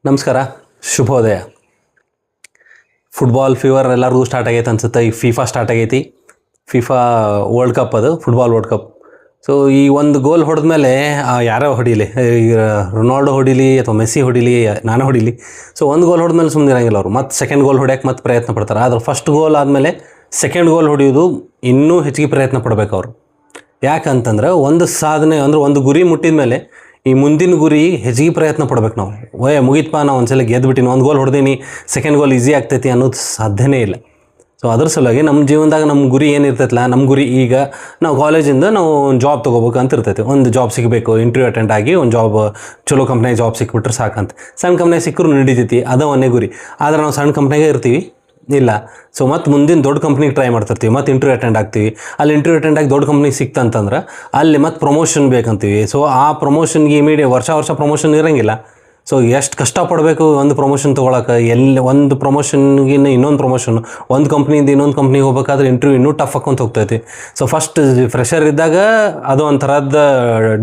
ನಮಸ್ಕಾರ, ಶುಭೋದಯ. Football fever ಎಲ್ಲರಿಗೂ ಸ್ಟಾರ್ಟ್ ಆಗೈತೆ ಅನ್ಸುತ್ತೆ. ಈಗ ಫಿಫಾ ಸ್ಟಾರ್ಟ್ ಆಗೈತಿ. ಫಿಫಾ ವರ್ಲ್ಡ್ ಕಪ್, ಅದು ಫುಟ್ಬಾಲ್ ವರ್ಲ್ಡ್ ಕಪ್. ಸೊ ಈ ಒಂದು ಗೋಲ್ ಹೊಡೆದ್ಮೇಲೆ ಯಾರೋ ಹೊಡೀಲಿ, ಈಗ ರೊನಾಲ್ಡೋ ಹೊಡೀಲಿ ಅಥವಾ ಮೆಸ್ಸಿ ಹೊಡೀಲಿ, ನಾನು ಹೊಡೀಲಿ, ಸೊ ಒಂದು ಗೋಲ್ ಹೊಡೆದ್ಮೇಲೆ ಸುಮ್ಮನೆ ಇರಂಗಿಲ್ಲ ಅವರು. ಮತ್ತು ಸೆಕೆಂಡ್ ಗೋಲ್ ಹೊಡ್ಯಕ್ಕೆ ಮತ್ತೆ ಪ್ರಯತ್ನ ಪಡ್ತಾರೆ. ಆದ್ರೆ ಫಸ್ಟ್ ಗೋಲ್ ಆದಮೇಲೆ ಸೆಕೆಂಡ್ ಗೋಲ್ ಹೊಡೆಯೋದು ಇನ್ನೂ ಹೆಚ್ಚಿಗೆ ಪ್ರಯತ್ನ ಪಡ್ಬೇಕು ಅವರು. ಯಾಕಂತಂದ್ರೆ ಒಂದು ಸಾಧನೆ ಅಂದರೆ ಒಂದು ಗುರಿ ಮುಟ್ಟಿದ ಮೇಲೆ ಈ ಮುಂದಿನ ಗುರಿ ಹೆಚ್ಚಿಗೆ ಪ್ರಯತ್ನ ಪಡ್ಬೇಕು ನಾವು. ಮುಗಿತಪ್ಪ, ನಾವು ಒಂದ್ಸಲ ಗೆದ್ದುಬಿಟ್ಟಿನಿ, ಒಂದು ಗೋಲ್ ಹೊಡೆದೀನಿ, ಸೆಕೆಂಡ್ ಗೋಲ್ ಈಸಿ ಆಗ್ತೈತಿ ಅನ್ನೋದು ಸಾಧ್ಯನೇ ಇಲ್ಲ. ಸೊ ಅದ್ರ ಸಲುವಾಗಿ ನಮ್ಮ ಜೀವನದಾಗ ನಮ್ಮ ಗುರಿ ಏನಿರ್ತೈತಲ್ಲ, ನಮ್ಮ ಗುರಿ ಈಗ ನಾವು ಕಾಲೇಜಿಂದ ನಾವು ಒಂದು ಜಾಬ್ ತೊಗೋಬೇಕು ಅಂತ ಇರ್ತೈತಿ. ಒಂದು ಜಾಬ್ ಸಿಗಬೇಕು, ಇಂಟರ್ವ್ಯೂ ಅಟೆಂಡ್ ಆಗಿ ಒಂದು ಜಾಬ್, ಚಲೋ ಕಂಪ್ನಿಯಾಗ ಜಾಬ್ ಸಿಕ್ಬಿಟ್ರೆ ಸಾಕಂತ. ಸಣ್ಣ ಕಂಪ್ನಿಯಾಗ ಸಿಕ್ಕರೂ ನಡೀತೈತಿ, ಅದೇ ಒಂದೇ ಗುರಿ. ಆದರೆ ನಾವು ಸಣ್ಣ ಕಂಪ್ನಿಯಾಗೆ ಇರ್ತೀವಿ ಇಲ್ಲ. ಸೊ ಮತ್ತು ಮುಂದಿನ ದೊಡ್ಡ ಕಂಪ್ನಿಗೆ ಟ್ರೈ ಮಾಡ್ತಿರ್ತೀವಿ, ಮತ್ತು ಇಂಟರ್ವ್ಯೂ ಅಟೆಂಡ್ ಆಗ್ತೀವಿ. ಅಲ್ಲಿ ಇಂಟರ್ವ್ಯೂ ಅಟೆಂಡ್ ಆಗಿ ದೊಡ್ಡ ಕಂಪ್ನಿಗೆ ಸಿಕ್ತಂತಂದ್ರೆ ಅಲ್ಲಿ ಮತ್ತು ಪ್ರಮೋಷನ್ ಬೇಕಂತೀವಿ. ಸೊ ಆ ಪ್ರಮೋಷನ್ಗೆ ವರ್ಷ ಪ್ರಮೋಷನ್ ಇರೋಂಗಿಲ್ಲ. ಸೊ ಎಷ್ಟು ಕಷ್ಟಪಡಬೇಕು ಒಂದು ಪ್ರಮೋಷನ್ ತೊಗೊಳಕ್ಕೆ. ಒಂದು ಪ್ರಮೋಷನ್ಗಿನ್ನ ಇನ್ನೊಂದು ಪ್ರಮೋಷನ್, ಒಂದು ಕಂಪ್ನಿಯಿಂದ ಇನ್ನೊಂದು ಕಂಪ್ನಿಗೆ ಹೋಗ್ಬೇಕಾದ್ರೆ ಇಂಟರ್ವ್ಯೂ ಇನ್ನೂ ಟಫ್ ಹಾಕೊಂತ ಹೋಗ್ತೈತಿ. ಸೊ ಫಸ್ಟ್ ಫ್ರೆಷರ್ ಇದ್ದಾಗ ಅದು ಒಂಥರದ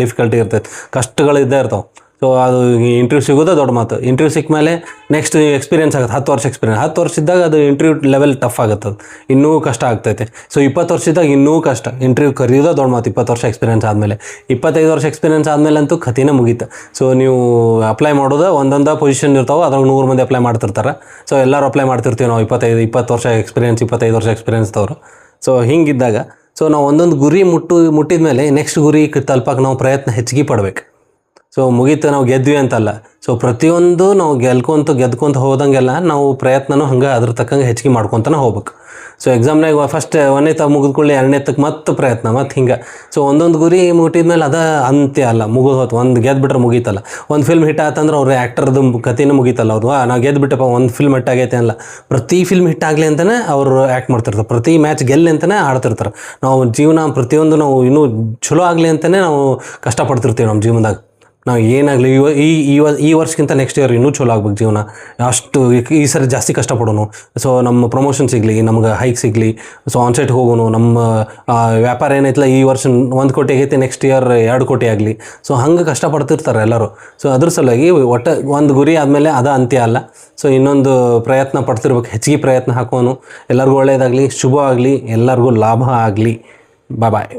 ಡಿಫಿಕಲ್ಟಿ ಇರ್ತೈತಿ, ಕಷ್ಟಗಳಿದ್ದೇ ಇರ್ತಾವೆ. ಸೊ ಅದು ಇಂಟರ್ವ್ಯೂ ಸಿಗೋದು ದೊಡ್ಡ ಮಾತು. ಇಂಟರ್ವ್ಯೂ ಸಿಕ್ಕ ಮೇಲೆ ನೆಕ್ಸ್ಟ್ ಎಕ್ಸ್ಪೀರಿಯನ್ಸ್ ಆಗುತ್ತೆ, 10 ವರ್ಷ ಎಕ್ಸ್ಪೀರಿಯನ್ಸ್. 10 ವರ್ಷ ಇದ್ದಾಗ ಅದು ಇಂಟರ್ವ್ಯೂ ಲೆವೆಲ್ ಟಫ್ ಆಗುತ್ತೆ, ಇನ್ನೂ ಕಷ್ಟ ಆಗ್ತೈತೆ. ಸೊ 20 ವರ್ಷ ಇದ್ದಾಗ ಇನ್ನೂ ಕಷ್ಟ, ಇಂಟರ್ವ್ಯೂ ಕರೆಯೋದು ದೊಡ್ಡ ಮಾತು. 20 ವರ್ಷ ಎಕ್ಸ್ಪೀರಿಯನ್ಸ್ ಆದಮೇಲೆ, 25 ವರ್ಷ ಎಕ್ಸ್ಪೀರಿಯನ್ಸ್ ಆದಮೇಲೆ ಅಂತೂ ಕಥೆನೇ ಮುಗೀತು. ಸೊ ನೀವು ಅಪ್ಲೈ ಮಾಡೋದು ಒಂದೊಂದು ಪೊಸಿಷನ್ ಇರ್ತಾವೆ, ಅದ್ರಾಗ 100 ಮಂದಿ ಅಪ್ಲೈ ಮಾಡ್ತಿರ್ತಾರೆ. ಸೊ ಎಲ್ಲರೂ ಅಪ್ಲೈ ಮಾಡ್ತಿರ್ತೀವಿ ನಾವು, 20 ವರ್ಷ ಎಕ್ಸ್ಪೀರಿಯನ್ಸ್, 25 ವರ್ಷ ಎಕ್ಸ್ಪೀರಿಯನ್ಸ್ ತವರು. ಸೊ ಹಿಂಗಿದ್ದಾಗ ಸೊ ನಾವು ಒಂದೊಂದು ಗುರಿ ಮುಟ್ಟಿದ ಮೇಲೆ ನೆಕ್ಸ್ಟ್ ಗುರಿ ತಲುಪಕ್ಕೆ ನಾವು ಪ್ರಯತ್ನ ಹೆಚ್ಚಿಗೆ ಪಡ್ಬೇಕು. ಸೊ ಮುಗೀತು ನಾವು ಗೆದ್ವಿ ಅಂತಲ್ಲ. ಸೊ ಪ್ರತಿಯೊಂದು ನಾವು ಗೆದ್ಕೊಂತ ಹೋದಂಗೆಲ್ಲ ನಾವು ಪ್ರಯತ್ನನೂ ಹಂಗೆ ಅದ್ರ ತಕ್ಕಂಗೆ ಹೆಚ್ಚಿಗೆ ಮಾಡ್ಕೊತಾನೆ ಹೋಗ್ಬೇಕು. ಸೊ ಎಕ್ಸಾಮ್ನಾಗ ಫಸ್ಟ್ 1ನೇ ತಗ ಮುಗಿದ್ಕೊಳ್ಳಿ 2ನೇ ತಕ್ಕ ಮತ್ತೆ ಪ್ರಯತ್ನ, ಮತ್ತು ಹಿಂಗೆ. ಸೊ ಒಂದೊಂದು ಗುರಿ ಮುಟ್ಟಿದ ಮೇಲೆ ಅದ ಅಂತ್ಯ ಅಲ್ಲ, ಮುಗಿದು ಹೋತು. ಒಂದು ಗೆದ್ಬಿಟ್ರೆ ಮುಗೀತಲ್ಲ. ಒಂದು ಫಿಲ್ಮ್ ಹಿಟ್ ಆತಂದ್ರೆ ಅವ್ರು ಆ್ಯಕ್ಟರ್ದು ಕಥೆನೂ ಮುಗೀತಲ್ಲ. ಅವ್ರು ನಾವು ಗೆದ್ಬಿಟ್ಟಪ್ಪ, ಒಂದು ಫಿಲ್ಮ್ ಹಿಟ್ ಆಗೈತೆ ಅಲ್ಲ. ಪ್ರತಿ ಫಿಲ್ಮ್ ಹಿಟ್ ಆಗಲಿ ಅಂತಲೇ ಅವರು ಆ್ಯಕ್ಟ್ ಮಾಡ್ತಿರ್ತಾರೆ, ಪ್ರತಿ ಮ್ಯಾಚ್ ಗೆಲ್ಲಿ ಅಂತಲೇ ಆಡ್ತಿರ್ತಾರೆ. ನಾವು ಜೀವನ ಪ್ರತಿಯೊಂದು ನಾವು ಇನ್ನೂ ಚಲೋ ಆಗಲಿ ಅಂತಲೇ ನಾವು ಕಷ್ಟಪಡ್ತಿರ್ತೀವಿ ನಮ್ಮ ಜೀವನದಾಗ. ನಾವು ಏನಾಗಲಿ ಈ ವರ್ಷಕ್ಕಿಂತ ನೆಕ್ಸ್ಟ್ ಇಯರ್ ಇನ್ನೂ ಚಲೋ ಆಗ್ಬೇಕು ಜೀವನ. ಅಷ್ಟು ಈ ಸರಿ ಜಾಸ್ತಿ ಕಷ್ಟಪಡೋನು. ಸೊ ನಮ್ಮ ಪ್ರಮೋಷನ್ ಸಿಗಲಿ, ನಮ್ಗೆ ಹೈಕ್ ಸಿಗಲಿ, ಸೊ ಆನ್ಸೈಟ್ ಹೋಗೋನು. ನಮ್ಮ ವ್ಯಾಪಾರ ಏನೈತಲ್ಲ, ಈ ವರ್ಷ 1 ಕೋಟಿ ಆಗೈತೆ, ನೆಕ್ಸ್ಟ್ ಇಯರ್ 2 ಕೋಟಿ ಆಗಲಿ. ಸೊ ಹಂಗೆ ಕಷ್ಟಪಡ್ತಿರ್ತಾರೆ ಎಲ್ಲರೂ. ಸೊ ಅದ್ರ ಸಲುವಾಗಿ ಒಟ್ಟು ಒಂದು ಗುರಿ ಆದಮೇಲೆ ಅದು ಅಂತ್ಯ ಅಲ್ಲ. ಸೊ ಇನ್ನೊಂದು ಪ್ರಯತ್ನ ಪಡ್ತಿರ್ಬೇಕು, ಹೆಚ್ಚಿಗೆ ಪ್ರಯತ್ನ ಹಾಕೋನು. ಎಲ್ಲರಿಗೂ ಒಳ್ಳೆಯದಾಗಲಿ, ಶುಭ ಆಗಲಿ, ಎಲ್ಲರಿಗೂ ಲಾಭ ಆಗಲಿ. ಬಾಯ್.